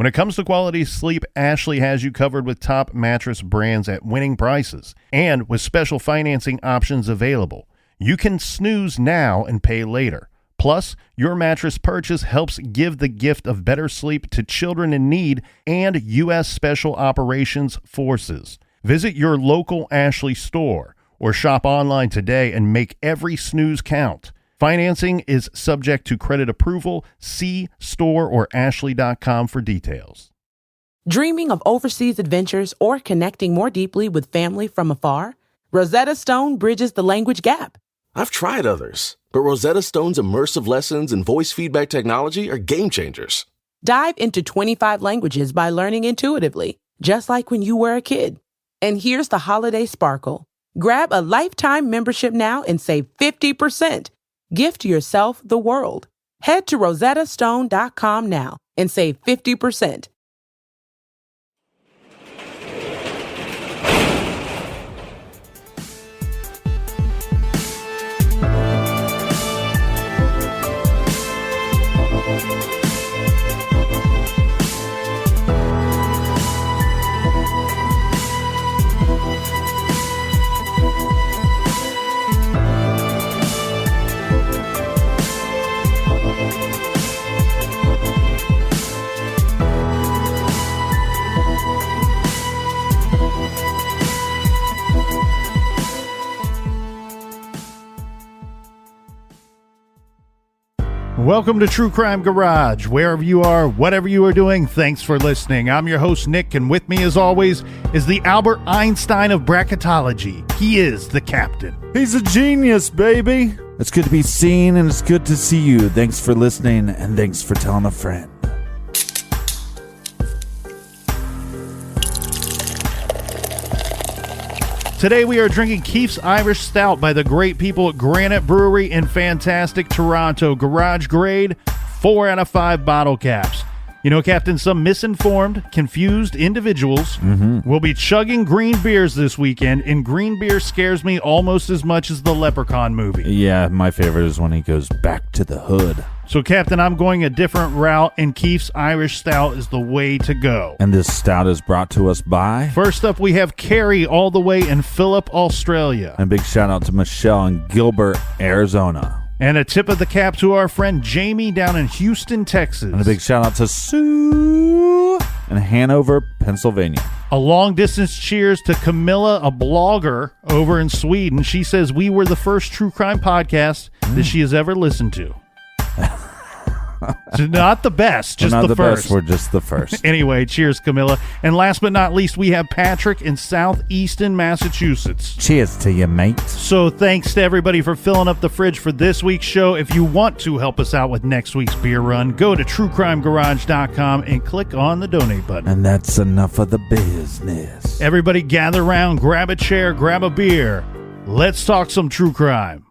When it comes to quality sleep, Ashley has you covered with top mattress brands at winning prices and with special financing options available. You can snooze now and pay later. Plus, your mattress purchase helps give the gift of better sleep to children in need and U.S. Special Operations Forces. Visit your local Ashley store or shop online today and make every snooze count. Financing is subject to credit approval. See store or ashley.com for details. Dreaming of overseas adventures or connecting more deeply with family from afar? Rosetta Stone bridges the language gap. I've tried others, but Rosetta Stone's immersive lessons and voice feedback technology are game changers. Dive into 25 languages by learning intuitively, just like when you were a kid. And here's the holiday sparkle. Grab a lifetime membership now and save 50%. Gift yourself the world. Head to rosettastone.com now and save 50%. Welcome to True Crime Garage. Wherever you are, whatever you are doing, thanks for listening. I'm your host, Nick, and with me, as always, is the Albert Einstein of bracketology. He is the captain. He's a genius, baby. It's good to be seen, and it's good to see you. Thanks for listening, and thanks for telling a friend. Today we are drinking Keith's Irish Stout by the great people at Granite Brewery in fantastic Toronto. Garage grade, 4 out of 5 bottle caps. You know, Captain, some misinformed, confused individuals will be chugging green beers this weekend, and green beer scares me almost as much as the Leprechaun movie. Yeah, my favorite is when he goes back to the hood. So, Captain, I'm going a different route, and Keith's Irish Stout is the way to go. And this stout is brought to us by... First up, we have Carrie all the way in Phillip, Australia. And a big shout out to Michelle in Gilbert, Arizona. And a tip of the cap to our friend Jamie down in Houston, Texas. And a big shout out to Sue in Hanover, Pennsylvania. A long-distance cheers to Camilla, a blogger over in Sweden. She says we were the first true crime podcast that she has ever listened to. So not the best, just we're not the first. Best, we're just the first. Anyway, cheers, Camilla. And last but not least, we have Patrick in southeastern Massachusetts. Cheers to you, mate. So thanks to everybody for filling up the fridge for this week's show. If you want to help us out with next week's beer run, go to truecrimegarage.com and click on the donate button. And that's enough of the business. Everybody gather around, grab a chair, grab a beer. Let's talk some true crime.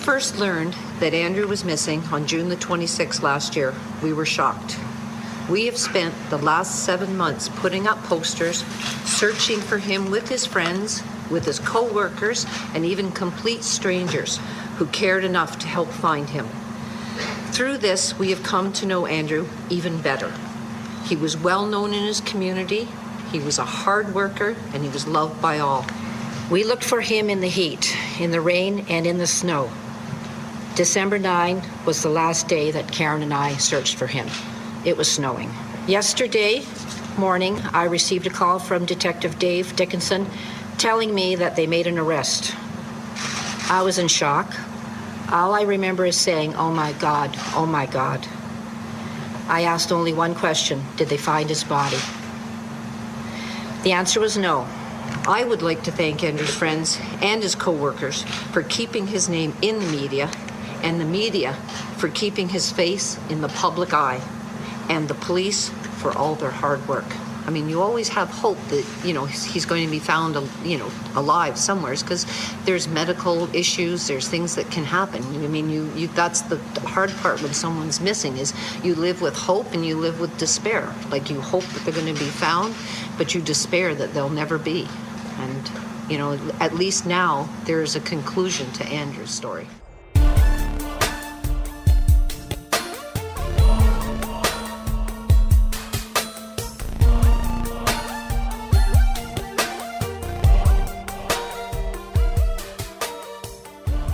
First learned that Andrew was missing on June the 26th last year, we were shocked. We have spent the last 7 months putting up posters, searching for him with his friends, with his co-workers, and even complete strangers who cared enough to help find him. Through this, we have come to know Andrew even better. He was well known in his community, he was a hard worker, and he was loved by all. We looked for him in the heat, in the rain, and in the snow. December 9 was the last day that Karen and I searched for him. It was snowing. Yesterday morning, I received a call from Detective Dave Dickinson telling me that they made an arrest. I was in shock. All I remember is saying, "Oh my God, oh my God." I asked only one question: did they find his body? The answer was no. I would like to thank Andrew's friends and his co-workers for keeping his name in the media, and the media for keeping his face in the public eye, and the police for all their hard work. I mean, you always have hope that, he's going to be found, alive somewhere, because there's medical issues, there's things that can happen. I mean, that's the hard part when someone's missing, is you live with hope and you live with despair. Like, you hope that they're going to be found, but you despair that they'll never be. And, at least now there's a conclusion to Andrew's story.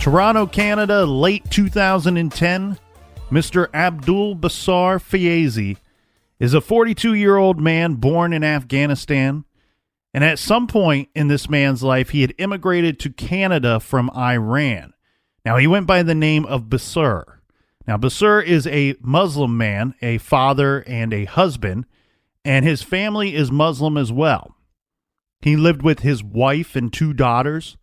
Toronto, Canada, late 2010, Mr. Abdul Basar Fayezi is a 42-year-old man born in Afghanistan, and at some point in this man's life, he had immigrated to Canada from Iran. Now, he went by the name of Basar. Now, Basar is a Muslim man, a father and a husband, and his family is Muslim as well. He lived with his wife and 2 daughters.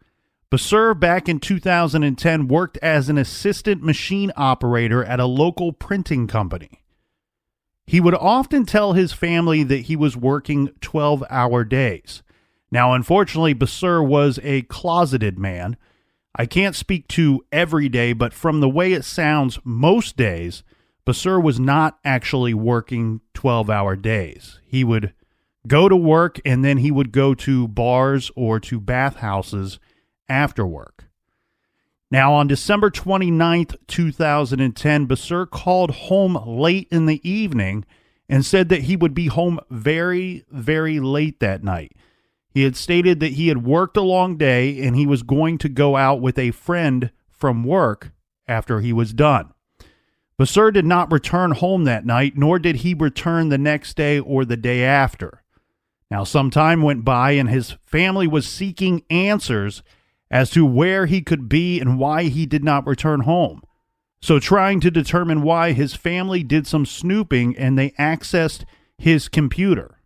Basar, back in 2010, worked as an assistant machine operator at a local printing company. He would often tell his family that he was working 12-hour days. Now, unfortunately, Basar was a closeted man. I can't speak to every day, but from the way it sounds, most days, Basar was not actually working 12-hour days. He would go to work, and then he would go to bars or to bathhouses after work. Now, on December 29th, 2010, Basar called home late in the evening and said that he would be home very, very late that night. He had stated that he had worked a long day and he was going to go out with a friend from work after he was done. Basar did not return home that night, nor did he return the next day or the day after. Now, some time went by and his family was seeking answers as to where he could be and why he did not return home. So, trying to determine why, his family did some snooping and they accessed his computer.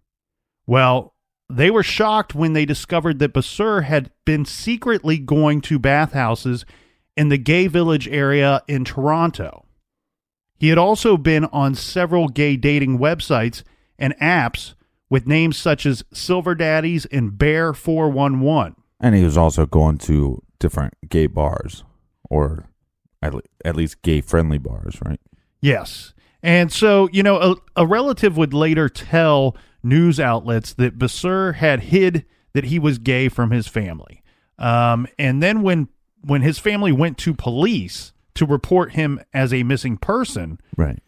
Well, they were shocked when they discovered that Basar had been secretly going to bathhouses in the gay village area in Toronto. He had also been on several gay dating websites and apps with names such as Silver Daddies and Bear 411. And he was also going to different gay bars, or at least gay-friendly bars, right? Yes. And so, a relative would later tell news outlets that Basar had hid that he was gay from his family. And then when his family went to police to report him as a missing person, right?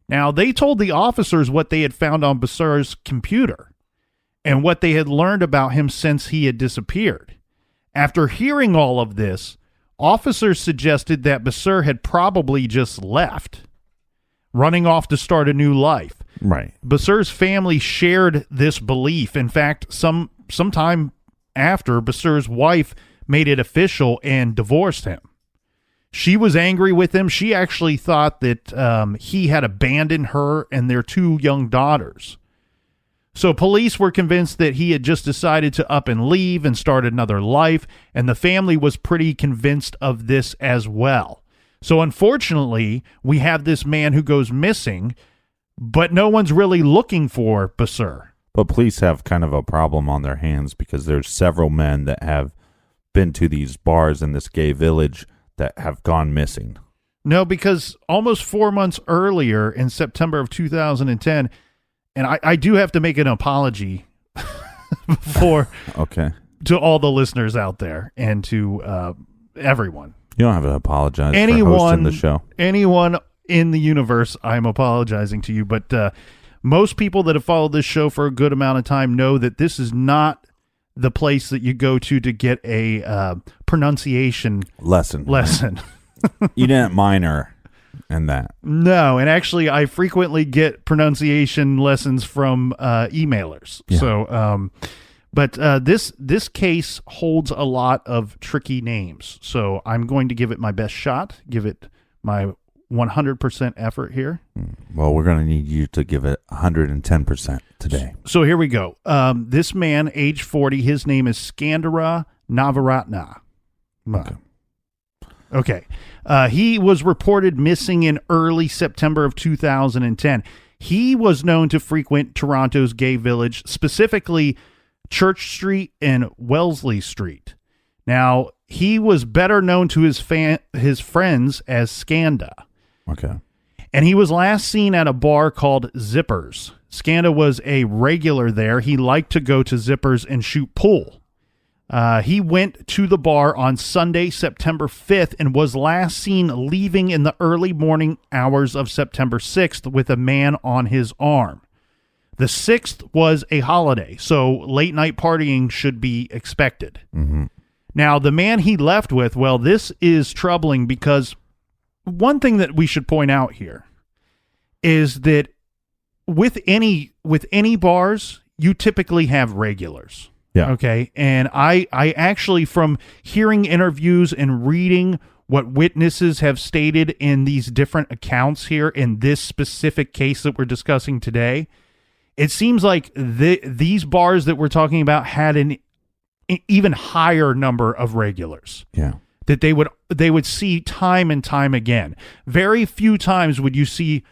Now, they told the officers what they had found on Basar's computer and what they had learned about him since he had disappeared. After hearing all of this, officers suggested that Basar had probably just left, running off to start a new life. Right. Basar's family shared this belief. In fact, sometime after, Basar's wife made it official and divorced him. She was angry with him. She actually thought that he had abandoned her and their 2 young daughters. So police were convinced that he had just decided to up and leave and start another life, and the family was pretty convinced of this as well. So unfortunately, we have this man who goes missing, but no one's really looking for Basar. But police have kind of a problem on their hands because there's several men that have been to these bars in this gay village that have gone missing. No, because almost 4 months earlier, in September of 2010, and I do have to make an apology to all the listeners out there and to everyone. You don't have to apologize for hosting the show. Anyone in the universe, I'm apologizing to you. But most people that have followed this show for a good amount of time know that this is not the place that you go to get a pronunciation lesson. You didn't minor in that. No, and actually I frequently get pronunciation lessons from emailers. Yeah. So, but this case holds a lot of tricky names. So I'm going to give it my best shot, give it my 100% effort here. Well, we're going to need you to give it 110% today. So here we go. This man, age 40, his name is Skandara Navaratna. Okay. He was reported missing in early September of 2010. He was known to frequent Toronto's gay village, specifically Church Street and Wellesley Street. Now, he was better known to his friends as Skanda. Okay. And he was last seen at a bar called Zippers. Skanda was a regular there. He liked to go to Zippers and shoot pool. He went to the bar on Sunday, September 5th, and was last seen leaving in the early morning hours of September 6th with a man on his arm. The 6th was a holiday, so late night partying should be expected. Mm-hmm. Now, the man he left with, well, this is troubling because one thing that we should point out here is that with any bars, you typically have regulars. Yeah. Okay. And I actually, from hearing interviews and reading what witnesses have stated in these different accounts here in this specific case that we're discussing today, it seems like these bars that we're talking about had an even higher number of regulars. Yeah. That they would see time and time again. Very few times would you see,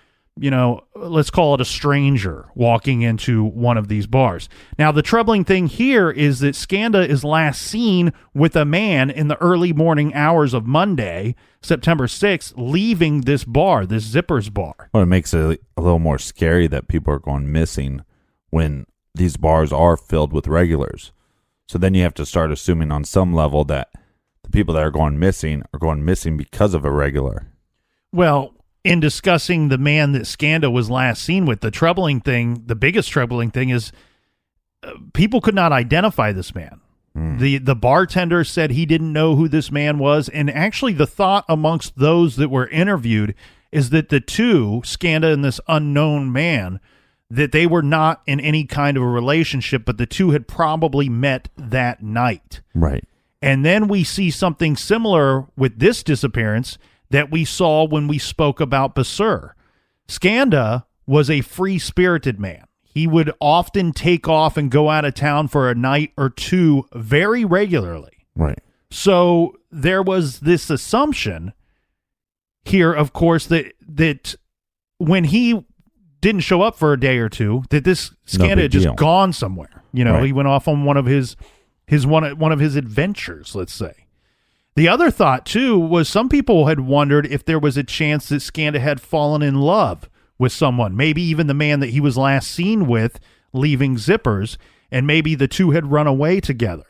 let's call it a stranger walking into one of these bars. Now, the troubling thing here is that Skanda is last seen with a man in the early morning hours of Monday, September 6th, leaving this bar, this Zippers bar. Well, it makes it a little more scary that people are going missing when these bars are filled with regulars. So then you have to start assuming on some level that the people that are going missing because of a regular. Well, in discussing the man that Skanda was last seen with, the biggest troubling thing is people could not identify this man. The bartender said he didn't know who this man was, and actually the thought amongst those that were interviewed is that the two, Skanda and this unknown man, that they were not in any kind of a relationship, but the two had probably met that night. Right. And then we see something similar with this disappearance that we saw when we spoke about Basur. Skanda was a free-spirited man. He would often take off and go out of town for a night or two very regularly. Right. So there was this assumption here, of course, that when he didn't show up for a day or two, that this Skanda had just gone somewhere. Right. He went off on one of his adventures, let's say. The other thought, too, was some people had wondered if there was a chance that Skanda had fallen in love with someone, maybe even the man that he was last seen with leaving Zippers, and maybe the two had run away together.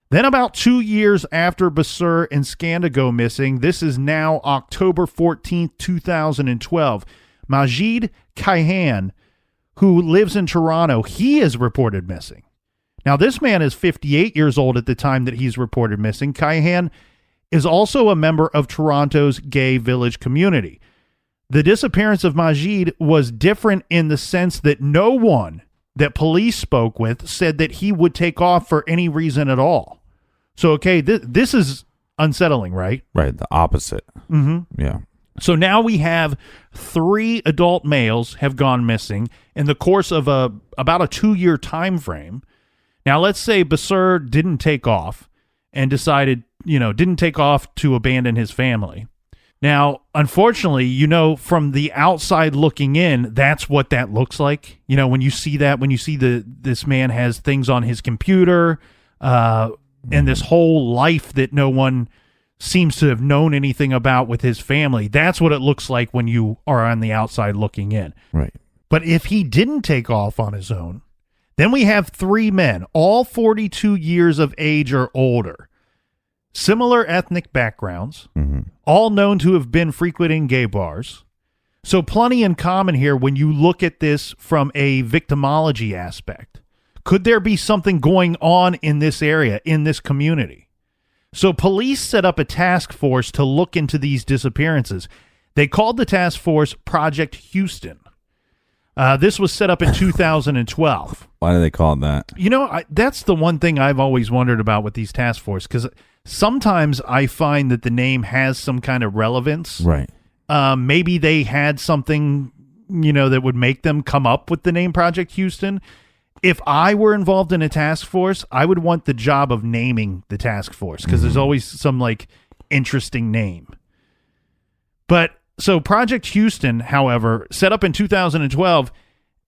Then about 2 years after Basur and Skanda go missing, this is now October 14th, 2012, Majid Kaihan, who lives in Toronto, he is reported missing. Now, this man is 58 years old at the time that he's reported missing. Kaihan is also a member of Toronto's gay village community. The disappearance of Majid was different in the sense that no one that police spoke with said that he would take off for any reason at all. So, okay, this is unsettling, right? Right, the opposite. Mm-hmm. Yeah. So now we have 3 adult males have gone missing in the course of about a 2-year time frame. Now, let's say Basur didn't take off and decided, didn't take off to abandon his family. Now, unfortunately, from the outside looking in, that's what that looks like. When you see this man has things on his computer, and this whole life that no one seems to have known anything about with his family, that's what it looks like when you are on the outside looking in. Right. But if he didn't take off on his own, then we have 3 men, all 42 years of age or older, similar ethnic backgrounds, all known to have been frequenting gay bars. So plenty in common here when you look at this from a victimology aspect. Could there be something going on in this area, in this community? So police set up a task force to look into these disappearances. They called the task force Project Houston. This was set up in 2012. Why do they call it that? That's the one thing I've always wondered about with these task force, because sometimes I find that the name has some kind of relevance. Right. Maybe they had something, that would make them come up with the name Project Houston. If I were involved in a task force, I would want the job of naming the task force because there's always some interesting name. But so Project Houston, however, set up in 2012,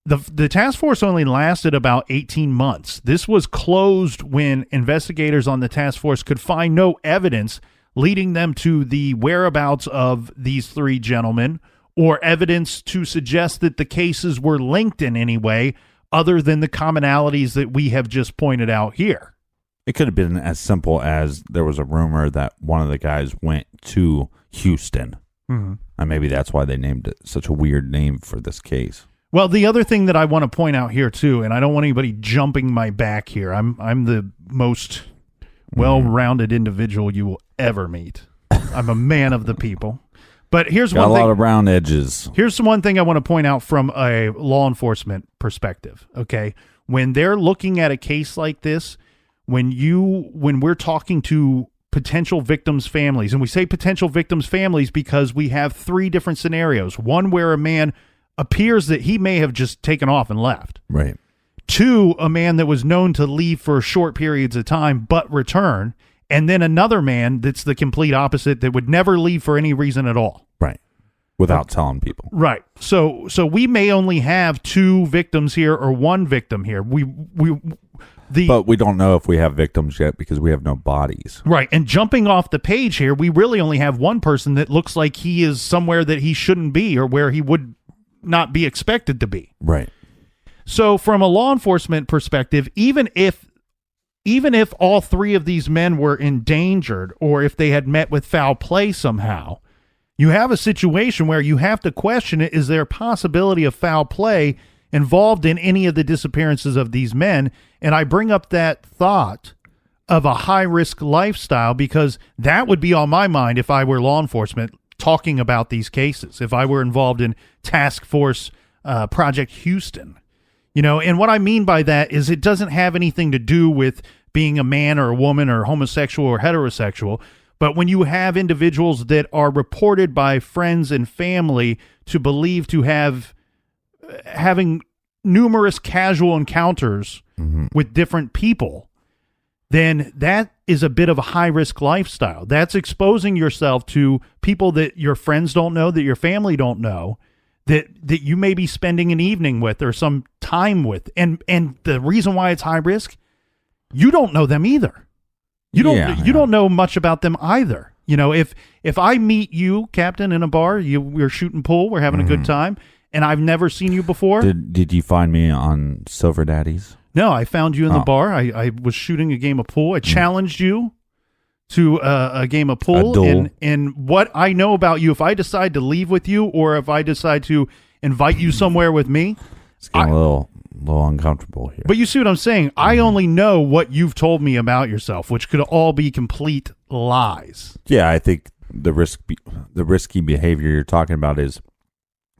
the task force only lasted about 18 months. This was closed when investigators on the task force could find no evidence leading them to the whereabouts of these three gentlemen or evidence to suggest that the cases were linked in any way other than the commonalities that we have just pointed out here. It could have been as simple as there was a rumor that one of the guys went to Houston. Mm-hmm. And maybe that's why they named it such a weird name for this case. Well, the other thing that I want to point out here, too, and I don't want anybody jumping my back here. I'm the most well-rounded individual you will ever meet. I'm a man of the people. But here's Got one thing. a lot of round edges. Here's one thing I want to point out from a law enforcement perspective, okay? When they're looking at a case like this, when we're talking to potential victims' families, and we say potential victims' families because we have three different scenarios. One where a man appears that he may have just taken off and left. Right. Two, a man that was known to leave for short periods of time but return. And then another man that's the complete opposite that would never leave for any reason at all. Right. Without telling people. Right. So we may only have two victims here or one victim here. But we don't know if we have victims yet because we have no bodies. Right. And jumping off the page here, we really only have one person that looks like he is somewhere that he shouldn't be or where he would not be expected to be. Right. So from a law enforcement perspective, even if all three of these men were endangered or if they had met with foul play somehow, you have a situation where you have to question it. Is there a possibility of foul play involved in any of the disappearances of these men? And I bring up that thought of a high-risk lifestyle because that would be on my mind if I were law enforcement talking about these cases, if I were involved in Task Force Project Houston. And what I mean by that is it doesn't have anything to do with being a man or a woman or homosexual or heterosexual. But when you have individuals that are reported by friends and family to believe to having numerous casual encounters with different people, then that is a bit of a high-risk lifestyle. That's exposing yourself to people that your friends don't know, that your family don't know, that you may be spending an evening with or some time with. And the reason why it's high risk, you don't know them either. You don't know much about them either. If I meet you, Captain, in a bar, we're shooting pool, we're having a good time, and I've never seen you before. Did you find me on Silver Daddies? No, I found you in the bar. I was shooting a game of pool. I challenged you to a game of pool. A duel. And what I know about you, if I decide to leave with you or if I decide to invite you somewhere with me, It's getting a little uncomfortable here. But you see what I'm saying? I only know what you've told me about yourself, which could all be complete lies. Yeah, I think the risky behavior you're talking about is,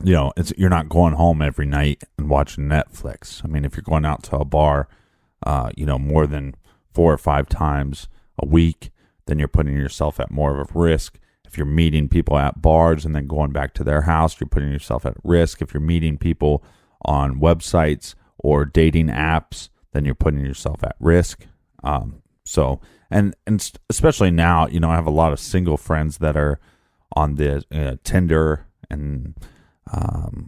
you're not going home every night and watching Netflix. I mean, if you're going out to a bar, more than 4 or 5 times a week, then you're putting yourself at more of a risk. If you're meeting people at bars and then going back to their house, you're putting yourself at risk. If you're meeting people on websites or dating apps, then you're putting yourself at risk. So especially now, I have a lot of single friends that are on the Tinder and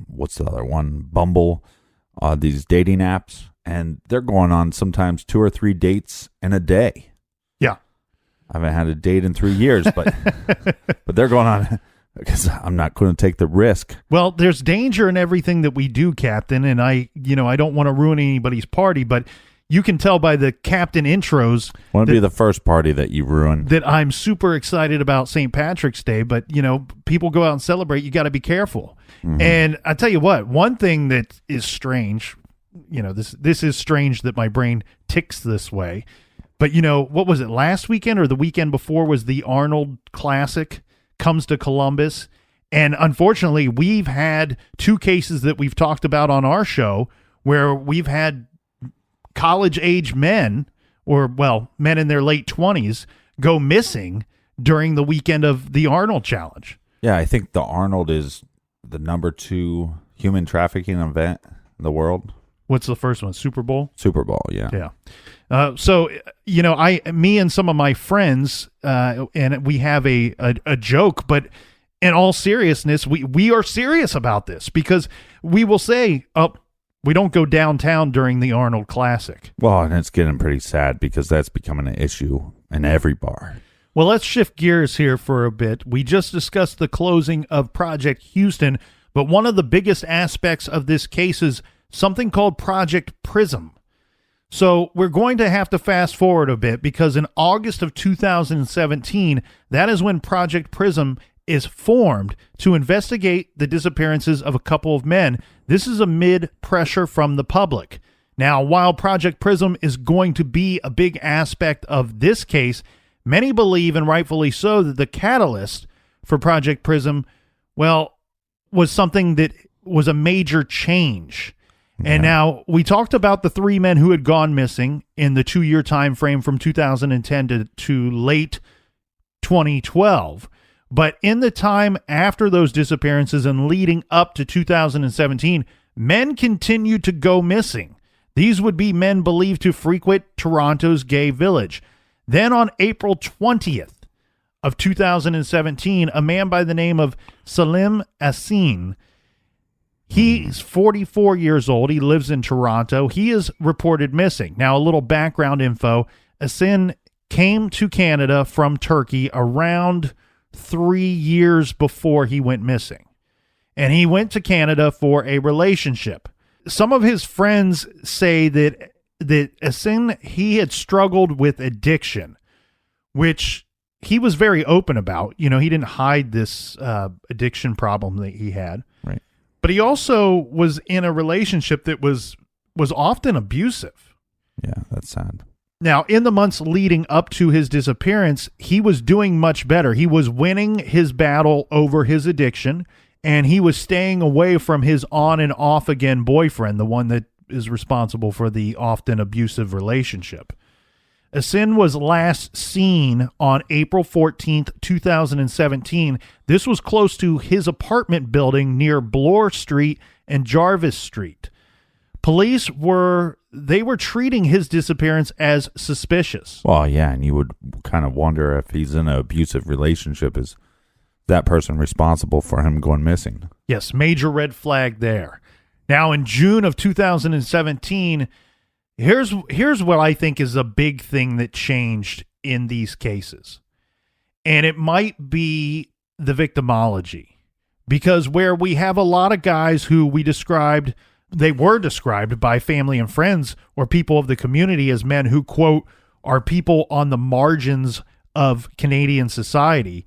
what's the other one? Bumble, these dating apps, and they're going on sometimes 2 or 3 dates in a day. Yeah. I haven't had a date in 3 years, but they're going on because I'm not going to take the risk. Well, there's danger in everything that we do, Captain, and I don't want to ruin anybody's party, but you can tell by the Captain intros. Want to be the first party that you ruin. That I'm super excited about St. Patrick's Day, but people go out and celebrate. You got to be careful. Mm-hmm. And I tell you what, one thing that is strange, this is strange that my brain ticks this way. But, what was it, last weekend or the weekend before was the Arnold Classic comes to Columbus. And unfortunately, we've had 2 cases that we've talked about on our show where we've had college-age men, men in their late 20s, go missing during the weekend of the Arnold Challenge. Yeah, I think the Arnold is the number 2 human trafficking event in the world. What's the first one? Super Bowl? Super Bowl, yeah. Yeah. So, me and some of my friends, and we have a joke, but in all seriousness, we are serious about this because we will say, we don't go downtown during the Arnold Classic. Well, and it's getting pretty sad because that's becoming an issue in every bar. Well, let's shift gears here for a bit. We just discussed the closing of Project Houston, but one of the biggest aspects of this case is something called Project Prism. So we're going to have to fast forward a bit because in August of 2017, that is when Project Prism is formed to investigate the disappearances of a couple of men. This is amid pressure from the public. Now, while Project Prism is going to be a big aspect of this case, many believe, and rightfully so, that the catalyst for Project Prism, was something that was a major change. Yeah. And now we talked about the 3 men who had gone missing in the 2-year time frame from 2010 to late 2012. But in the time after those disappearances and leading up to 2017, men continued to go missing. These would be men believed to frequent Toronto's gay village. Then on April 20th of 2017, a man by the name of Salim Asin, he's 44 years old. He lives in Toronto. He is reported missing. Now, a little background info. Asin came to Canada from Turkey around 3 years before he went missing. And he went to Canada for a relationship. Some of his friends say that Asin, he had struggled with addiction, which he was very open about. He didn't hide this addiction problem that he had. Right. But he also was in a relationship that was often abusive. Yeah, that's sad. Now, in the months leading up to his disappearance, he was doing much better. He was winning his battle over his addiction, and he was staying away from his on and off again boyfriend, the one that is responsible for the often abusive relationship. Asin was last seen on April 14th, 2017. This was close to his apartment building near Bloor Street and Jarvis Street. Police were treating his disappearance as suspicious. Well, yeah, and you would kind of wonder if he's in an abusive relationship, is that person responsible for him going missing? Yes, major red flag there. Now, in June of 2017, here's what I think is a big thing that changed in these cases. And it might be the victimology. Because where we have a lot of guys who they were described by family and friends or people of the community as men who, quote, are people on the margins of Canadian society,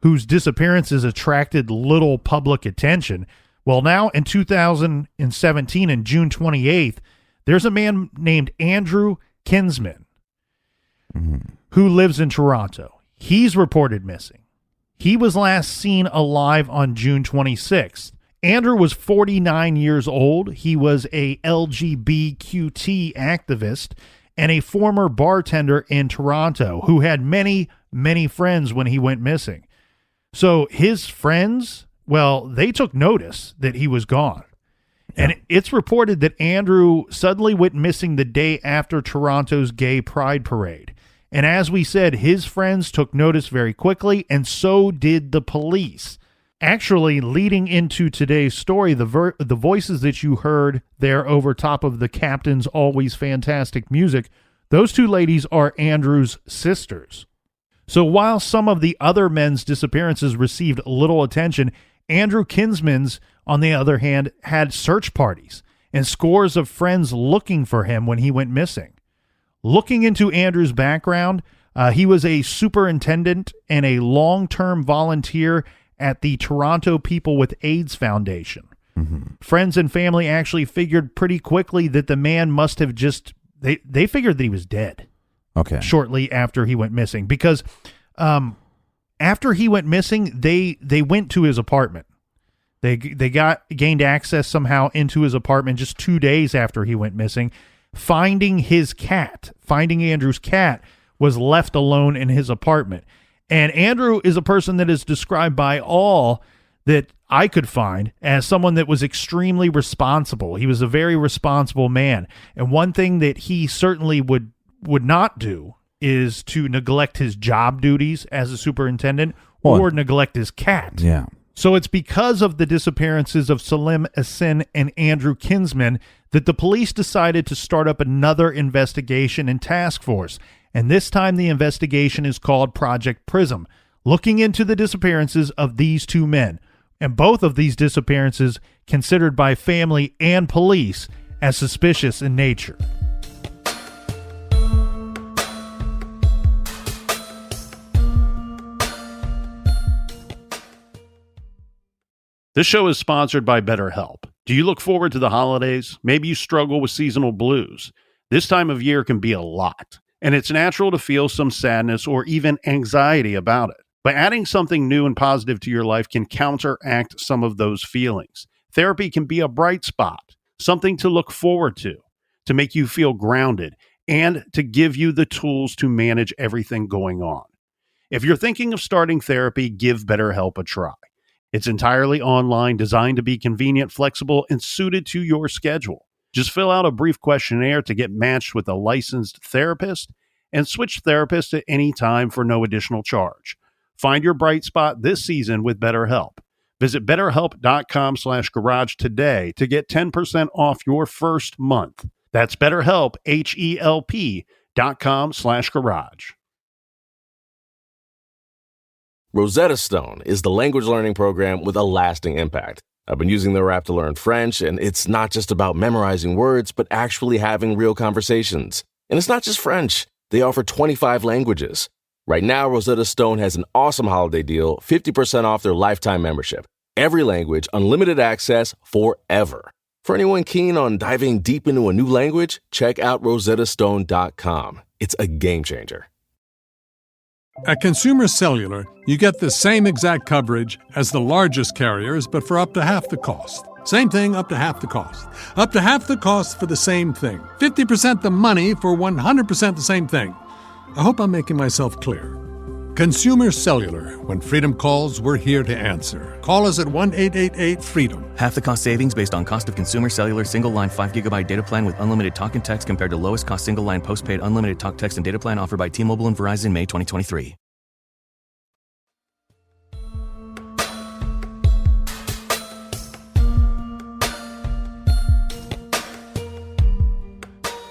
whose disappearances attracted little public attention. Well, now in 2017, in June 28th, there's a man named Andrew Kinsman who lives in Toronto. He's reported missing. He was last seen alive on June 26th. Andrew was 49 years old. He was a LGBTQ activist and a former bartender in Toronto who had many, many friends when he went missing. So his friends, they took notice that he was gone. Yeah. And it's reported that Andrew suddenly went missing the day after Toronto's Gay Pride Parade. And as we said, his friends took notice very quickly, and so did the police. Actually, leading into today's story, the voices that you heard there over top of the Captain's always fantastic music, those 2 ladies are Andrew's sisters. So while some of the other men's disappearances received little attention, Andrew Kinsman's, on the other hand, had search parties and scores of friends looking for him when he went missing. Looking into Andrew's background, he was a superintendent and a long-term volunteer at the Toronto People with AIDS Foundation. Friends and family actually figured pretty quickly that the man must have they figured that he was dead. Okay. Shortly after he went missing, because after he went missing, they went to his apartment. They gained access somehow into his apartment just 2 days after he went missing. Finding Andrew's cat was left alone in his apartment. And Andrew is a person that is described by all that I could find as someone that was extremely responsible. He was a very responsible man. And one thing that he certainly would not do is to neglect his job duties as a superintendent or neglect his cat. Yeah. So it's because of the disappearances of Salim Asin and Andrew Kinsman that the police decided to start up another investigation and task force. And this time the investigation is called Project Prism, looking into the disappearances of these two men. And both of these disappearances considered by family and police as suspicious in nature. This show is sponsored by BetterHelp. Do you look forward to the holidays? Maybe you struggle with seasonal blues. This time of year can be a lot, and it's natural to feel some sadness or even anxiety about it. But adding something new and positive to your life can counteract some of those feelings. Therapy can be a bright spot, something to look forward to make you feel grounded, and to give you the tools to manage everything going on. If you're thinking of starting therapy, give BetterHelp a try. It's entirely online, designed to be convenient, flexible, and suited to your schedule. Just fill out a brief questionnaire to get matched with a licensed therapist and switch therapists at any time for no additional charge. Find your bright spot this season with BetterHelp. Visit BetterHelp.com/garage today to get 10% off your first month. That's BetterHelp, HELP.com/garage. Rosetta Stone is the language learning program with a lasting impact. I've been using their app to learn French, and it's not just about memorizing words, but actually having real conversations. And it's not just French. They offer 25 languages. Right now, Rosetta Stone has an awesome holiday deal, 50% off their lifetime membership. Every language, unlimited access forever. For anyone keen on diving deep into a new language, check out rosettastone.com. It's a game changer. At Consumer Cellular, you get the same exact coverage as the largest carriers, but for up to half the cost. Same thing, up to half the cost. Up to half the cost for the same thing. 50% the money for 100% the same thing. I hope I'm making myself clear. Consumer Cellular. When freedom calls, we're here to answer. Call us at 1-888-FREEDOM. Half the cost savings based on cost of Consumer Cellular single-line 5GB data plan with unlimited talk and text compared to lowest cost single-line postpaid unlimited talk, text, and data plan offered by T-Mobile and Verizon May 2023.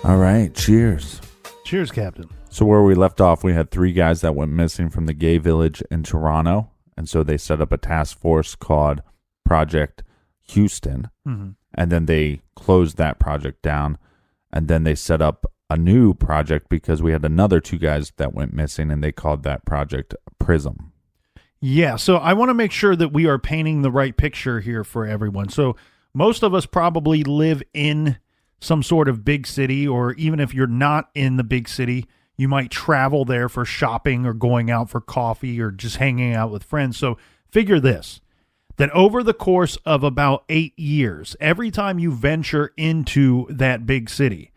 All right, cheers. Cheers, Captain. So where we left off, we had 3 guys that went missing from the gay village in Toronto, and so they set up a task force called Project Houston, and then they closed that project down, and then they set up a new project because we had another 2 guys that went missing, and they called that Project Prism. Yeah, so I want to make sure that we are painting the right picture here for everyone. So most of us probably live in some sort of big city, or even if you're not in the big city, you might travel there for shopping or going out for coffee or just hanging out with friends. So figure this, that over the course of about 8 years, every time you venture into that big city,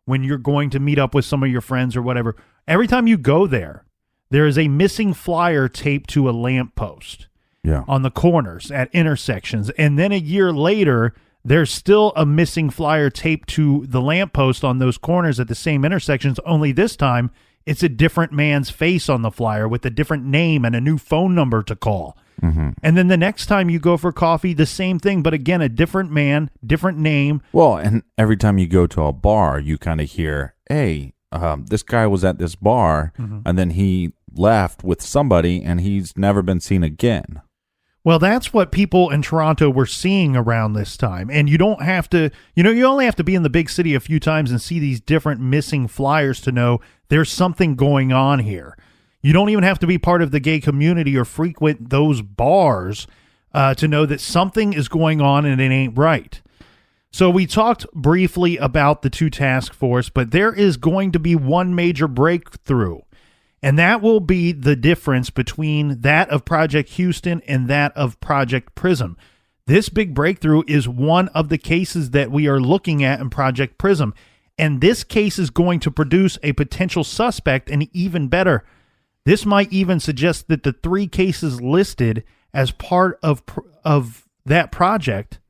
when you're going to meet up with some of your friends or whatever, every time you go there, there is a missing flyer taped to a lamppost on the corners at intersections. And then a year later, there's still a missing flyer taped to the lamppost on those corners at the same intersections, only this time it's a different man's face on the flyer with a different name and a new phone number to call. And then the next time you go for coffee, the same thing, but again, a different man, different name. Well, and every time you go to a bar, you kind of hear, hey, this guy was at this bar, and then he left with somebody, and he's never been seen again. Well, that's what people in Toronto were seeing around this time. And you don't have to, you only have to be in the big city a few times and see these different missing flyers to know there's something going on here. You don't even have to be part of the gay community or frequent those bars to know that something is going on and it ain't right. So we talked briefly about the 2 task force, but there is going to be one major breakthrough. And that will be the difference between that of Project Houston and that of Project Prism. This big breakthrough is one of the cases that we are looking at in Project Prism. And this case is going to produce a potential suspect, and even better, This might even suggest that the 3 cases listed as part of that project,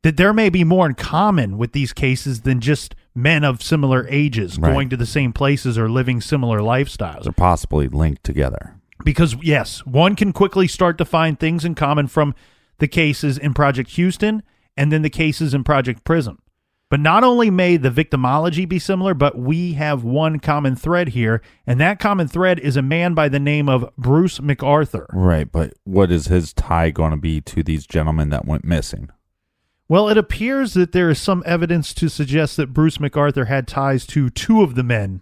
that there may be more in common with these cases than just men of similar ages going to the same places or living similar lifestyles. They're possibly linked together. Because, yes, one can quickly start to find things in common from the cases in Project Houston and then the cases in Project Prism. But not only may the victimology be similar, but we have one common thread here, and that common thread is a man by the name of Bruce McArthur. Right, but what is his tie going to be to these gentlemen that went missing? Well, it appears that there is some evidence to suggest that Bruce McArthur had ties to 2 of the men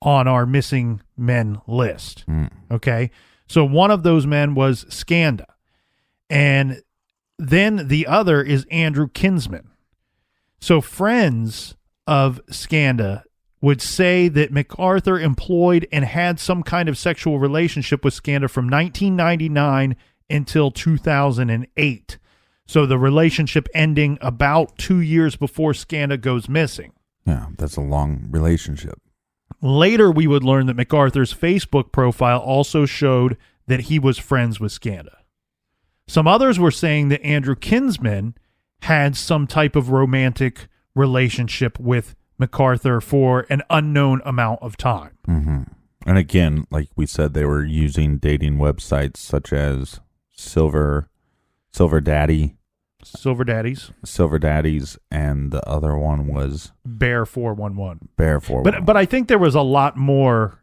on our missing men list. Okay? So one of those men was Skanda, and then the other is Andrew Kinsman. So friends of Skanda would say that McArthur employed and had some kind of sexual relationship with Skanda from 1999 until 2008. So the relationship ending about 2 years before Skanda goes missing. Yeah, that's a long relationship. Later, we would learn that McArthur's Facebook profile also showed that he was friends with Skanda. Some others were saying that Andrew Kinsman had some type of romantic relationship with McArthur for an unknown amount of time. Mm-hmm. And again, like we said, they were using dating websites such as Silver Daddies, and the other one was Bear 411. Bear 411. But I think there was a lot more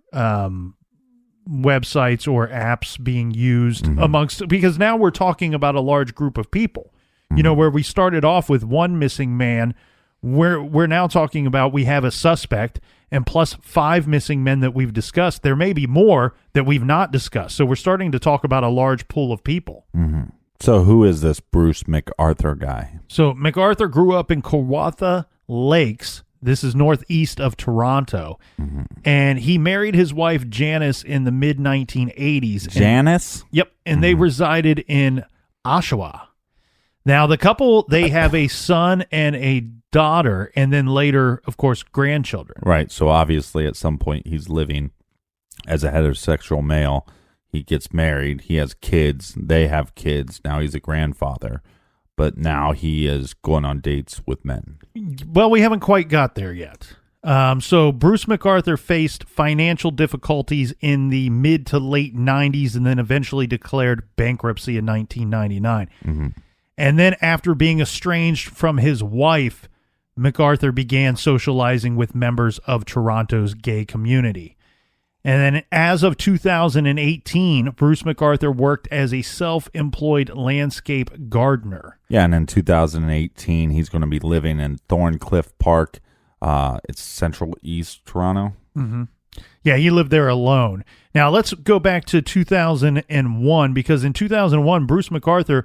websites or apps being used amongst, because now we're talking about a large group of people. You know, where we started off with one missing man, we're now talking about we have a suspect and plus 5 missing men that we've discussed. There may be more that we've not discussed. So we're starting to talk about a large pool of people. Mm-hmm. So who is this Bruce McArthur guy? So McArthur grew up in Kawartha Lakes. This is northeast of Toronto. Mm-hmm. And he married his wife Janice in the mid-1980s. Janice? Yep. And they resided in Oshawa. Now, the couple, they have a son and a daughter, and then later, of course, grandchildren. Right. So obviously at some point he's living as a heterosexual male. He gets married. He has kids. They have kids. Now he's a grandfather. But now he is going on dates with men. Well, we haven't quite got there yet. So Bruce McArthur faced financial difficulties in the mid to late 90s and then eventually declared bankruptcy in 1999. Mm-hmm. And then after being estranged from his wife, McArthur began socializing with members of Toronto's gay community. And then as of 2018, Bruce McArthur worked as a self-employed landscape gardener. Yeah, and in 2018, he's going to be living in Thorncliffe Park. It's Central East Toronto. Mm-hmm. Yeah, he lived there alone. Now, let's go back to 2001, because in 2001, Bruce McArthur,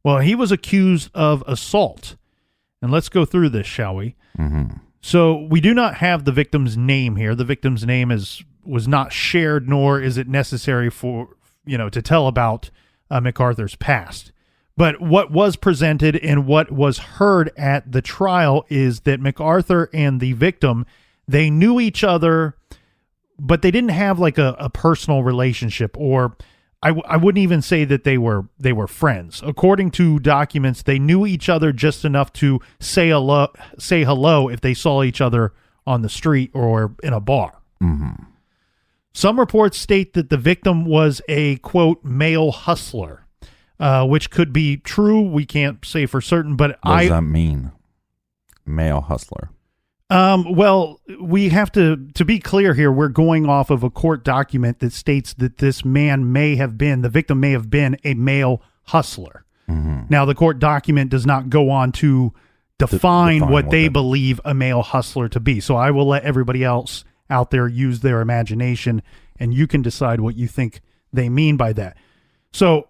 well, he was accused of assault. And let's go through this, shall we? Mm-hmm. So we do not have the victim's name here. The victim's name was not shared, nor is it necessary for, to tell about McArthur's past. But what was presented and what was heard at the trial is that McArthur and the victim, they knew each other, but they didn't have like a personal relationship, or I wouldn't even say that they were friends. According to documents, they knew each other just enough to say hello if they saw each other on the street or in a bar. Mm-hmm. Some reports state that the victim was a, quote, male hustler, which could be true. We can't say for certain, but what does that mean? Male hustler. Well, we have to be clear here. We're going off of a court document that states that this man the victim may have been a male hustler. Mm-hmm. Now, the court document does not go on to define what they believe a male hustler to be. So I will let everybody else out there use their imagination, and you can decide what you think they mean by that. So,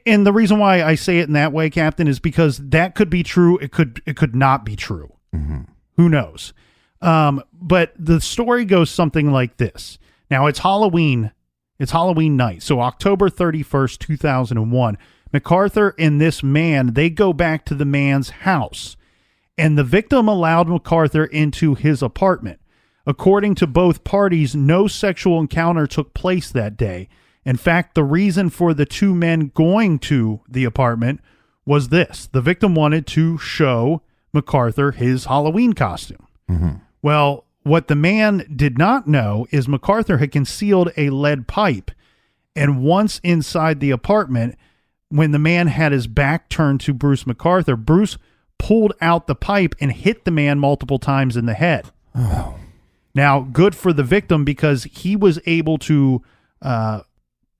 and the reason why I say it in that way, Captain, is because that could be true. It could not be true. Mm-hmm. Who knows? But the story goes something like this. Now, it's Halloween. It's Halloween night. So October 31st, 2001, McArthur and this man, they go back to the man's house. And the victim allowed McArthur into his apartment. According to both parties, no sexual encounter took place that day. In fact, the reason for the two men going to the apartment was this. The victim wanted to show McArthur his Halloween costume. Mm-hmm. Well, what the man did not know is McArthur had concealed a lead pipe. And once inside the apartment, when the man had his back turned to Bruce McArthur, Bruce pulled out the pipe and hit the man multiple times in the head. Oh. Now, good for the victim because he was able to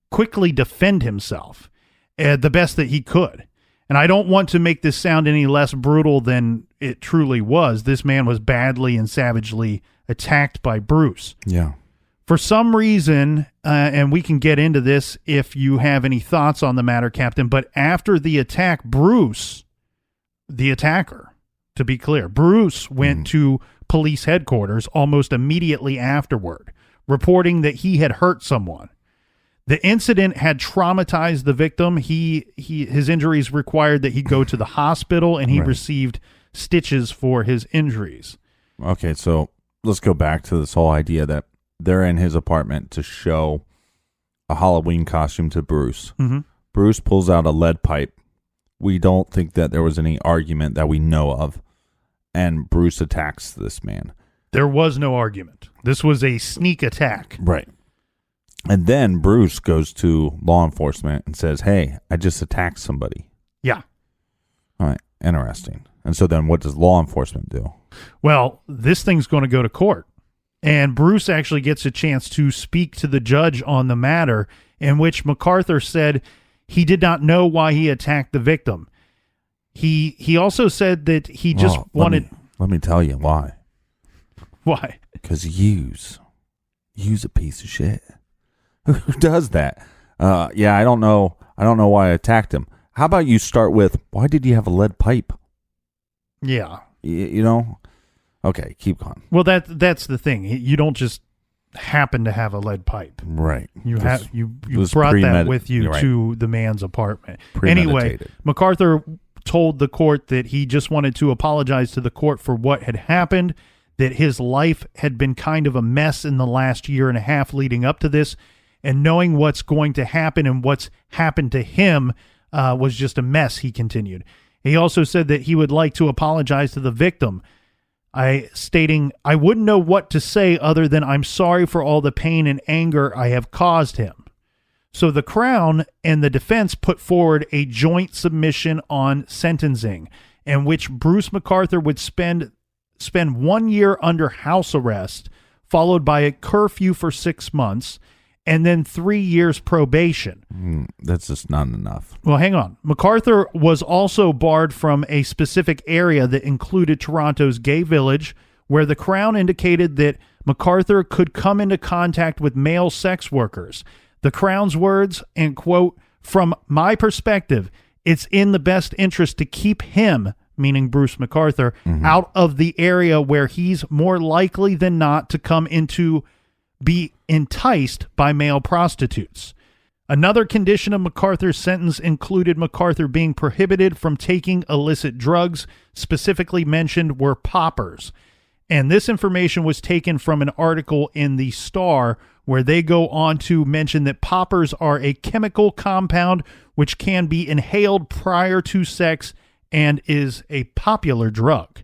quickly defend himself the best that he could. And I don't want to make this sound any less brutal than it truly was. This man was badly and savagely attacked by Bruce. Yeah. For some reason, and we can get into this if you have any thoughts on the matter, Captain, but after the attack, Bruce, the attacker, to be clear, Bruce went to police headquarters almost immediately afterward, reporting that he had hurt someone. The incident had traumatized the victim. His injuries required that he go to the hospital, and he received stitches for his injuries. Okay, so let's go back to this whole idea that they're in his apartment to show a Halloween costume to Bruce. Mm-hmm. Bruce pulls out a lead pipe. We don't think that there was any argument that we know of, and Bruce attacks this man. There was no argument. This was a sneak attack. Right. And then Bruce goes to law enforcement and says, hey, I just attacked somebody. Yeah. All right. Interesting. And so then what does law enforcement do? Well, this thing's going to go to court. And Bruce actually gets a chance to speak to the judge on the matter, in which McArthur said he did not know why he attacked the victim. He also said that he just wanted... Let me tell you why. Why? Because you's a piece of shit. Who does that? Yeah, I don't know. I don't know why I attacked him. How about you start with, why did you have a lead pipe? Yeah. You know? Okay, keep going. Well, that's the thing. You don't just happen to have a lead pipe. Right. You brought that with you to the man's apartment. Anyway, McArthur told the court that he just wanted to apologize to the court for what had happened, that his life had been kind of a mess in the last year and a half leading up to this, and knowing what's going to happen and what's happened to him was just a mess, he continued. He also said that he would like to apologize to the victim, stating, I wouldn't know what to say other than I'm sorry for all the pain and anger I have caused him. So the Crown and the defense put forward a joint submission on sentencing, in which Bruce McArthur would spend 1 year under house arrest, followed by a curfew for 6 months, and then 3 years probation. That's just not enough. Well, hang on. McArthur was also barred from a specific area that included Toronto's gay village, where the Crown indicated that McArthur could come into contact with male sex workers. The Crown's words, and quote, from my perspective, it's in the best interest to keep him, meaning Bruce McArthur, out of the area where he's more likely than not to be enticed by male prostitutes. Another condition of McArthur's sentence included McArthur being prohibited from taking illicit drugs. Specifically mentioned were poppers. And this information was taken from an article in the Star, where they go on to mention that poppers are a chemical compound which can be inhaled prior to sex and is a popular drug.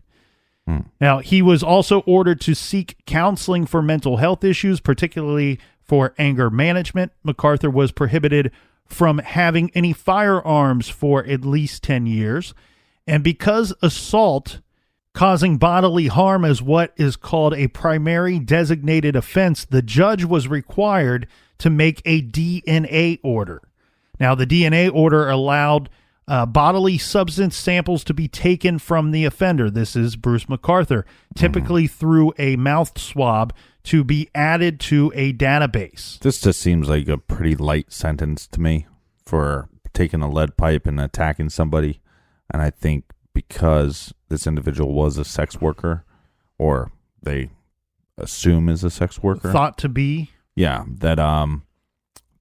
Now, he was also ordered to seek counseling for mental health issues, particularly for anger management. McArthur was prohibited from having any firearms for at least 10 years. And because assault causing bodily harm is what is called a primary designated offense, the judge was required to make a DNA order. Now, the DNA order allowed bodily substance samples to be taken from the offender. This is Bruce McArthur, typically through a mouth swab, to be added to a database. This just seems like a pretty light sentence to me for taking a lead pipe and attacking somebody. And I think because this individual was a sex worker, or they assume is a sex worker, thought to be,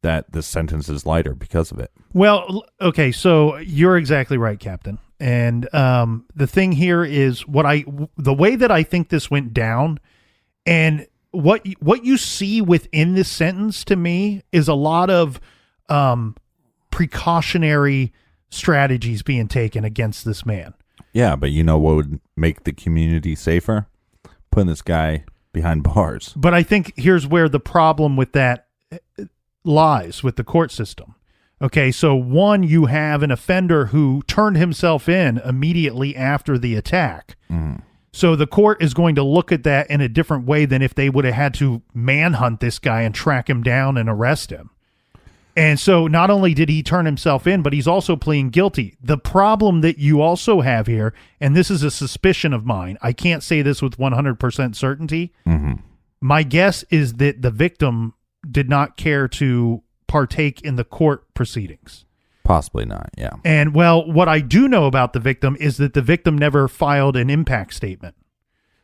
that the sentence is lighter because of it. Well, okay, so you're exactly right, Captain. And the thing here is the way that I think this went down And what you see within this sentence to me is a lot of precautionary strategies being taken against this man. Yeah, but you know what would make the community safer? Putting this guy behind bars. But I think here's where the problem with that lies with the court system. Okay, so one, you have an offender who turned himself in immediately after the attack. Mm. So the court is going to look at that in a different way than if they would have had to manhunt this guy and track him down and arrest him. And so not only did he turn himself in, but he's also pleading guilty. The problem that you also have here, and this is a suspicion of mine, I can't say this with 100% certainty. Mm-hmm. My guess is that the victim did not care to partake in the court proceedings. Possibly not, yeah. And, well, what I do know about the victim is that the victim never filed an impact statement.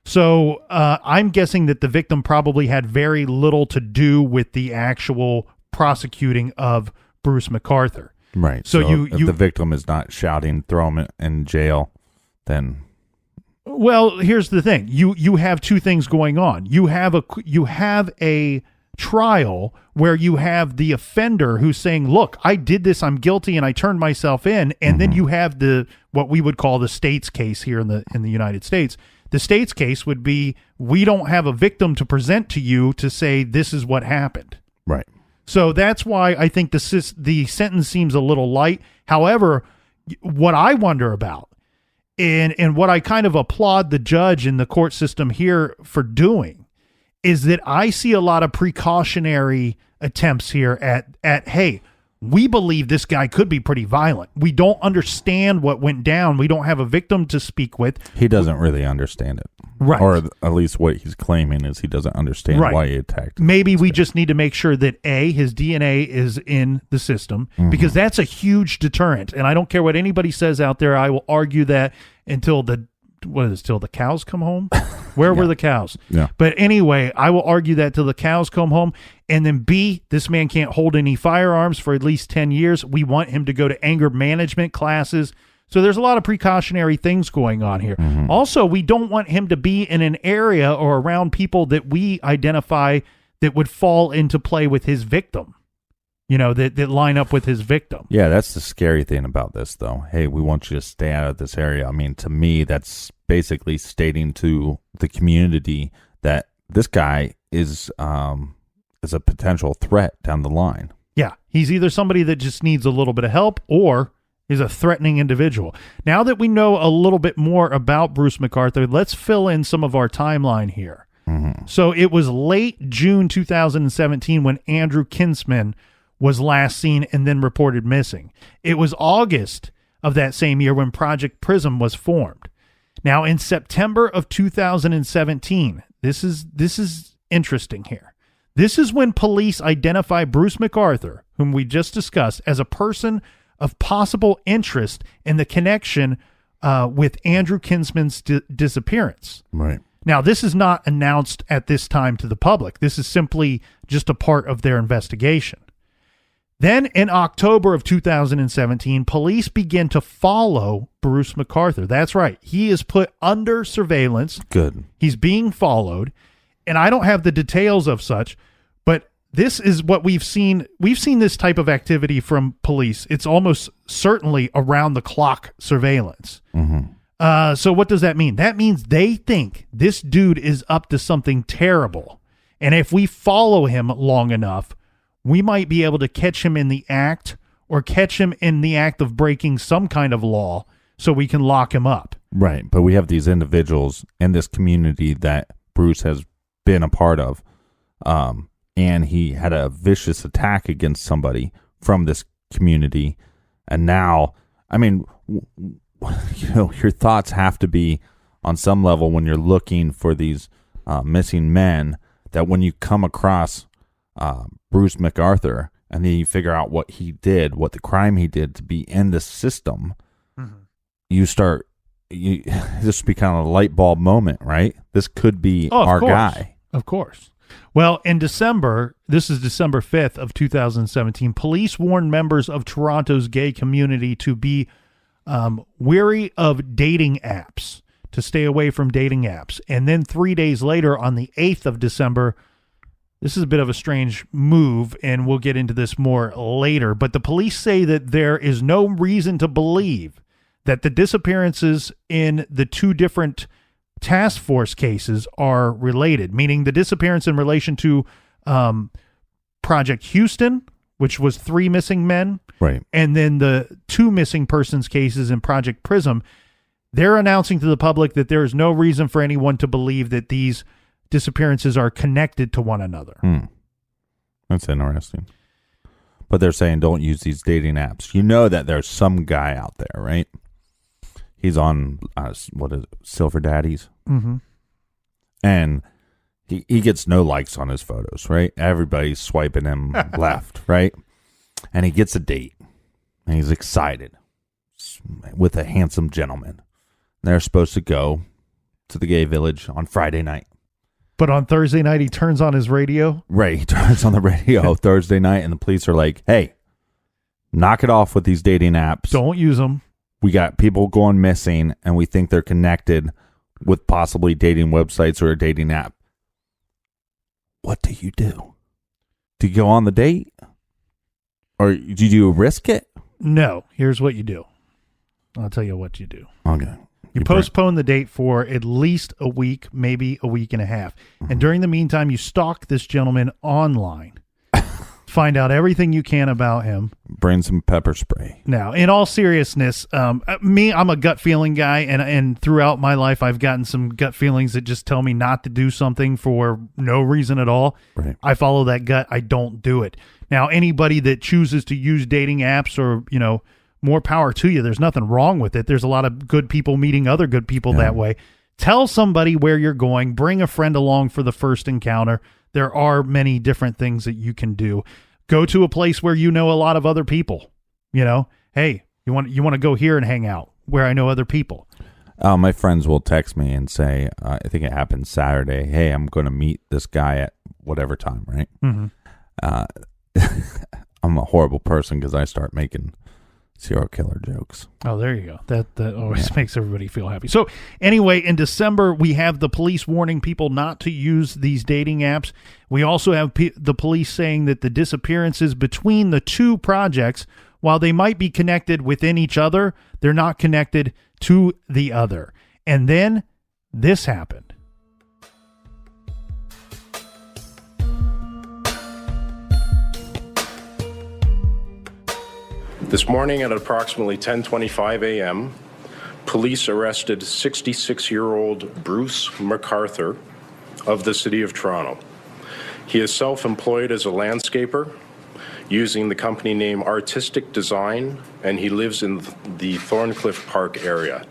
So I'm guessing that the victim probably had very little to do with the actual prosecuting of Bruce McArthur. Right. So if the victim is not shouting, throw him in jail, then... Well, here's the thing. You have two things going on. You have a trial where you have the offender who's saying, look, I did this, I'm guilty, and I turned myself in. And then you have what we would call the state's case here in the United States. The state's case would be, we don't have a victim to present to you to say this is what happened. Right. So that's why I think the sentence seems a little light. However, what I wonder about, and what I kind of applaud the judge in the court system here for doing, is that I see a lot of precautionary attempts here at hey, we believe this guy could be pretty violent. We don't understand what went down. We don't have a victim to speak with. He doesn't really understand it. Right. Or at least what he's claiming is he doesn't understand why he attacked. Maybe we just need to make sure that his DNA is in the system, because that's a huge deterrent. And I don't care what anybody says out there. I will argue that until the cows come home. Where were the cows? Yeah. But anyway, I will argue that till the cows come home. And then B, this man can't hold any firearms for at least 10 years. We want him to go to anger management classes. So there's a lot of precautionary things going on here. Also, we don't want him to be in an area or around people that we identify that would fall into play with his victim, that line up with his victim. Yeah, that's the scary thing about this, though. Hey, we want you to stay out of this area. I mean, to me, that's basically stating to the community that this guy is a potential threat down the line. Yeah, he's either somebody that just needs a little bit of help or is a threatening individual. Now that we know a little bit more about Bruce McArthur, let's fill in some of our timeline here. So it was late June 2017 when Andrew Kinsman was last seen and then reported missing. It was August of that same year when Project Prism was formed. Now in September of 2017, this is interesting here. This is when police identify Bruce McArthur, whom we just discussed, as a person of possible interest in the connection with Andrew Kinsman's disappearance. Right. Now, this is not announced at this time to the public. This is simply just a part of their investigation. Then in October of 2017, police begin to follow Bruce McArthur. That's right. He is put under surveillance. Good. He's being followed. And I don't have the details of such, but this is what we've seen. We've seen this type of activity from police. It's almost certainly around the clock surveillance. So what does that mean? That means they think this dude is up to something terrible. And if we follow him long enough, we might be able to catch him in the act or catch him in the act of breaking some kind of law so we can lock him up. Right. But we have these individuals in this community that Bruce has been a part of. And he had a vicious attack against somebody from this community. And now, I mean, your thoughts have to be on some level when you're looking for these missing men, that when you come across Bruce McArthur and then you figure out what he did, what the crime he did to be in the system, this would be kind of a light bulb moment, right? This could be our guy. Of course. Well, in December, this is December 5th of 2017, police warned members of Toronto's gay community to be wary of dating apps. to stay away from dating apps. And then 3 days later, on the 8th of December, this is a bit of a strange move, and we'll get into this more later, but the police say that there is no reason to believe that the disappearances in the two different task force cases are related, meaning the disappearance in relation to Project Houston, which was 3 missing men, right, and then the 2 missing persons cases in Project Prism. They're announcing to the public that there is no reason for anyone to believe that these disappearances are connected to one another. That's interesting. But they're saying don't use these dating apps. You know that there's some guy out there, right? He's on, what is it, Silver Daddies? Mm-hmm. And he gets no likes on his photos, right? Everybody's swiping him left, right? And he gets a date. And he's excited with a handsome gentleman. They're supposed to go to the gay village on Friday night. But on Thursday night, he turns on his radio. Right. He turns on the radio Thursday night, and the police are like, hey, knock it off with these dating apps. Don't use them. We got people going missing, and we think they're connected with possibly dating websites or a dating app. What do you do? Do you go on the date? Or do you risk it? No. Here's what you do. I'll tell you what you do. Okay. You postpone the date for at least a week, maybe a week and a half. And during the meantime, you stalk this gentleman online. Find out everything you can about him. Bring some pepper spray. Now, in all seriousness, I'm a gut feeling guy, and throughout my life, I've gotten some gut feelings that just tell me not to do something for no reason at all. Right. I follow that gut. I don't do it. Now, anybody that chooses to use dating apps or, more power to you. There's nothing wrong with it. There's a lot of good people meeting other good people that way. Tell somebody where you're going. Bring a friend along for the first encounter. There are many different things that you can do. Go to a place where you know a lot of other people. Hey, you want to go here and hang out where I know other people. My friends will text me and say, I think it happened Saturday. Hey, I'm going to meet this guy at whatever time, right? Mm-hmm. I'm a horrible person because I start making serial killer jokes. Oh, there you go. That always makes everybody feel happy. So anyway, in December, we have the police warning people not to use these dating apps. We also have the police saying that the disappearances between the 2 projects, while they might be connected within each other, they're not connected to the other. And then this happened. This morning at approximately 10:25 a.m., police arrested 66-year-old Bruce McArthur of the City of Toronto. He is self-employed as a landscaper using the company name Artistic Design, and he lives in the Thorncliffe Park area.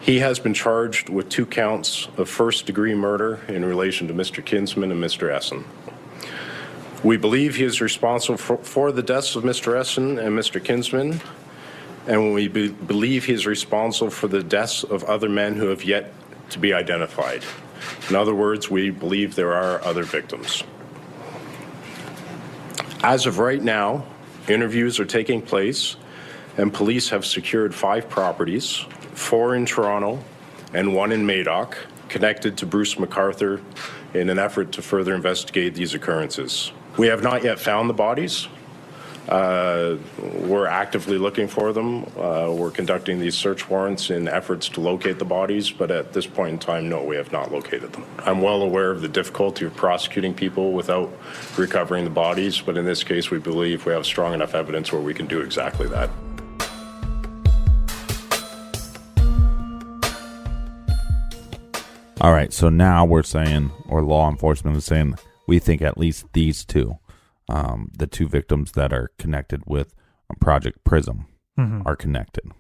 He has been charged with 2 counts of first-degree murder in relation to Mr. Kinsman and Mr. Essen. We believe he is responsible for the deaths of Mr. Essen and Mr. Kinsman, and we believe he is responsible for the deaths of other men who have yet to be identified. In other words, we believe there are other victims. As of right now, interviews are taking place, and police have secured 5 properties, 4 in Toronto and 1 in Madoc, connected to Bruce McArthur in an effort to further investigate these occurrences. We have not yet found the bodies. We're actively looking for them. We're conducting these search warrants in efforts to locate the bodies, but at this point in time, no, we have not located them. I'm well aware of the difficulty of prosecuting people without recovering the bodies, but in this case, we believe we have strong enough evidence where we can do exactly that. All right, so now we're saying, or law enforcement is saying, we think at least these 2, the 2 victims that are connected with Project Prism, are connected.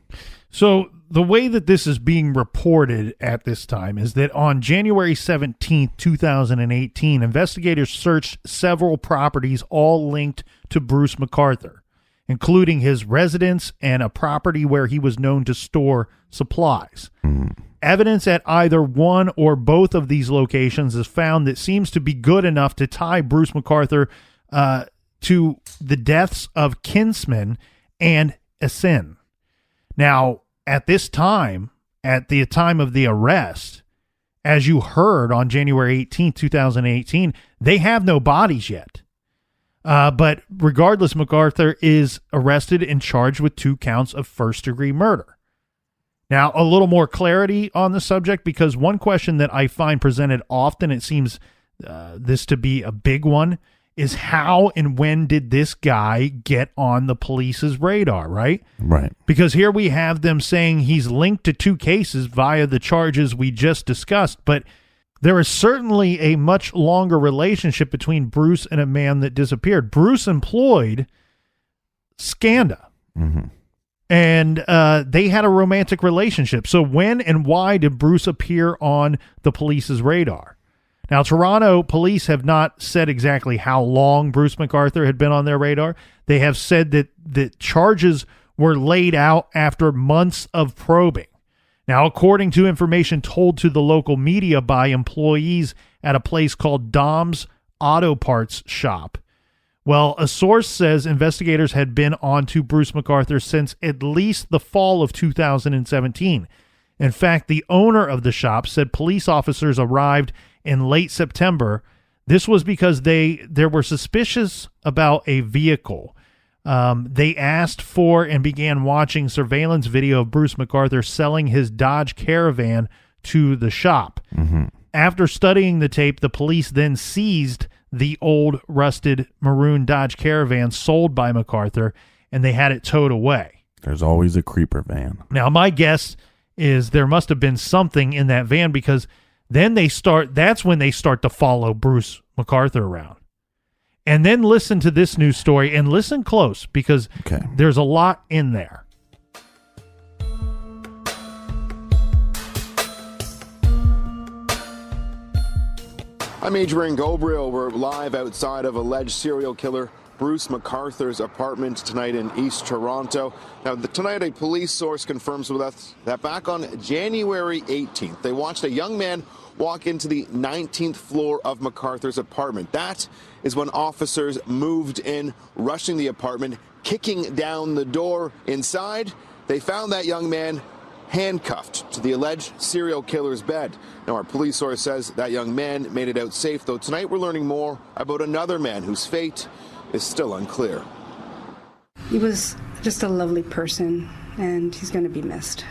So the way that this is being reported at this time is that on January 17th, 2018, investigators searched several properties all linked to Bruce McArthur, including his residence and a property where he was known to store supplies. Evidence at either one or both of these locations is found that seems to be good enough to tie Bruce McArthur to the deaths of Kinsman and Essen. Now, at this time, at the time of the arrest, as you heard on January 18th, 2018, they have no bodies yet. But regardless, McArthur is arrested and charged with 2 counts of first-degree murder. Now, a little more clarity on the subject, because one question that I find presented often, it seems this to be a big one, is how and when did this guy get on the police's radar, right? Right. Because here we have them saying he's linked to 2 cases via the charges we just discussed, but there is certainly a much longer relationship between Bruce and a man that disappeared. Bruce employed Skanda. Mm-hmm. And they had a romantic relationship. So when and why did Bruce appear on the police's radar? Now, Toronto police have not said exactly how long Bruce McArthur had been on their radar. They have said that the charges were laid out after months of probing. Now, according to information told to the local media by employees at a place called Dom's Auto Parts Shop, well, a source says investigators had been on to Bruce McArthur since at least the fall of 2017. In fact, the owner of the shop said police officers arrived in late September. This was because they were suspicious about a vehicle. They asked for and began watching surveillance video of Bruce McArthur selling his Dodge Caravan to the shop. Mm-hmm. After studying the tape, the police then seized the old rusted maroon Dodge Caravan sold by McArthur, and they had it towed away. There's always a creeper van. Now, my guess is there must have been something in that van, because then that's when they start to follow Bruce McArthur around. And then listen to this news story, and listen close, because there's a lot in there. I'm Adrian Gobrio. We're live outside of alleged serial killer Bruce McArthur's apartment tonight in East Toronto. Now, tonight a police source confirms with us that back on January 18th, they watched a young man walk into the 19th floor of McArthur's apartment. That is when officers moved in, rushing the apartment, kicking down the door. Inside, they found that young man handcuffed to the alleged serial killer's bed. Now, our police source says that young man made it out safe, though tonight we're learning more about another man whose fate is still unclear. He was just a lovely person, and he's going to be missed.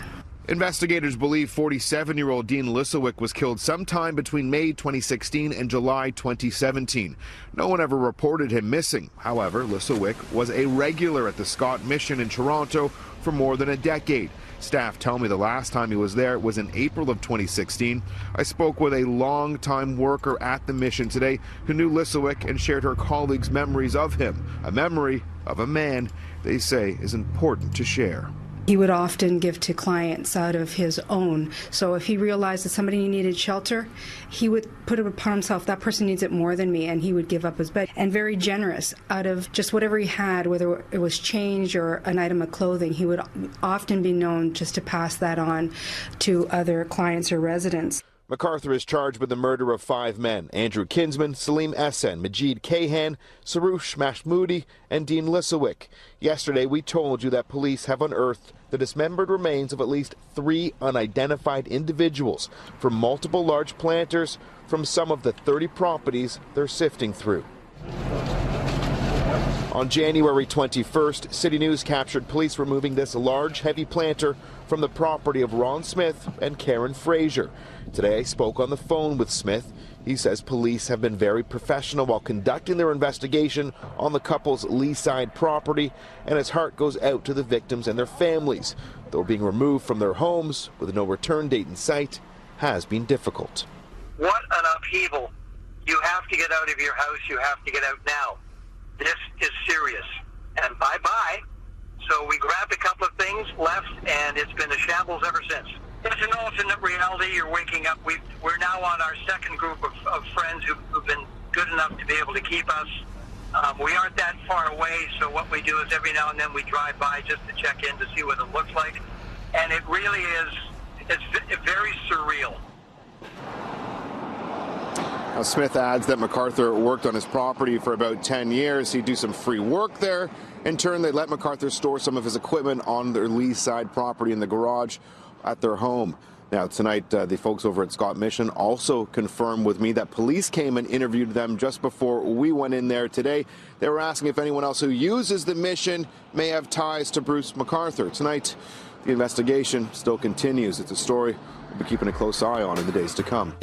Investigators believe 47-year-old Dean Lissawick was killed sometime between May 2016 and July 2017. No one ever reported him missing. However, Lissawick was a regular at the Scott Mission in Toronto for more than a decade. Staff tell me the last time he was there was in April of 2016. I spoke with a long-time worker at the mission today who knew Lissawick and shared her colleagues' memories of him. A memory of a man they say is important to share. He would often give to clients out of his own. So if he realized that somebody needed shelter, he would put it upon himself, that person needs it more than me, and he would give up his bed. And very generous out of just whatever he had, whether it was change or an item of clothing, he would often be known just to pass that on to other clients or residents. McArthur is charged with the murder of 5 men: Andrew Kinsman, Salim Esen, Majid Kahan, Sarush Mahmoudi, and Dean Lissawick. Yesterday, we told you that police have unearthed the dismembered remains of at least 3 unidentified individuals from multiple large planters from some of the 30 properties they're sifting through. On January 21st, City News captured police removing this large, heavy planter from the property of Ron Smith and Karen Fraser. Today, I spoke on the phone with Smith. He says police have been very professional while conducting their investigation on the couple's Leaside property, and his heart goes out to the victims and their families. Though being removed from their homes with no return date in sight has been difficult. What an upheaval. You have to get out of your house. You have to get out now. This is serious. And bye-bye. So we grabbed a couple of things, left, and it's been a shambles ever since. It's an alternate reality. You're waking up. We're now on our second group of friends who've been good enough to be able to keep us. We aren't that far away, so what we do is every now and then we drive by just to check in to see what it looks like. And it really is, it's very surreal. Now, Smith adds that McArthur worked on his property for about 10 years. He'd do some free work there. In turn, they let McArthur store some of his equipment on their Leaside property in the garage. at their home. Now, tonight, the folks over at Scott Mission also confirmed with me that police came and interviewed them just before we went in there today. They were asking if anyone else who uses the mission may have ties to Bruce McArthur. Tonight, the investigation still continues. It's a story we'll be keeping a close eye on in the days to come.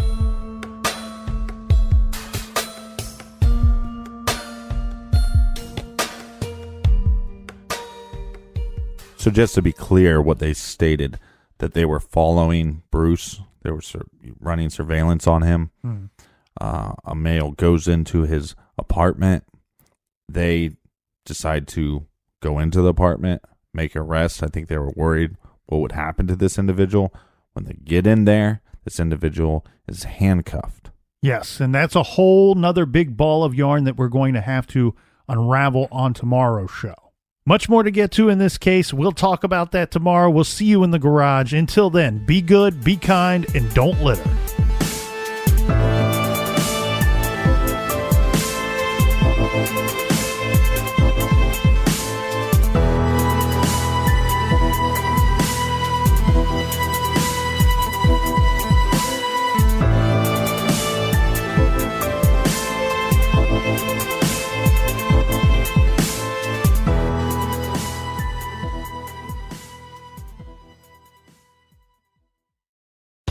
So just to be clear, what they stated, that they were following Bruce. They were running surveillance on him. A male goes into his apartment. They decide to go into the apartment, make arrests. I think they were worried what would happen to this individual. When they get in there, this individual is handcuffed. Yes, and that's a whole nother big ball of yarn that we're going to have to unravel on tomorrow's show. Much more to get to in this case. We'll talk about that tomorrow. We'll see you in the garage. Until then, be good, be kind, and don't litter.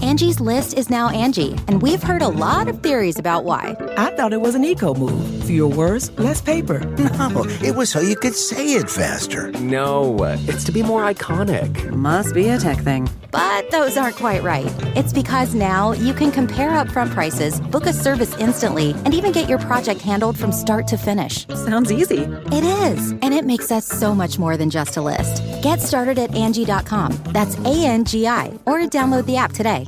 Angie's List is now Angie, and we've heard a lot of theories about why. I thought it was an eco move. Fewer words, less paper. No, it was so you could say it faster. No, it's to be more iconic. Must be a tech thing. But those aren't quite right. It's because now you can compare upfront prices, book a service instantly, and even get your project handled from start to finish. Sounds easy. It is, and it makes us so much more than just a list. Get started at Angie.com. That's ANGI, or download the app today.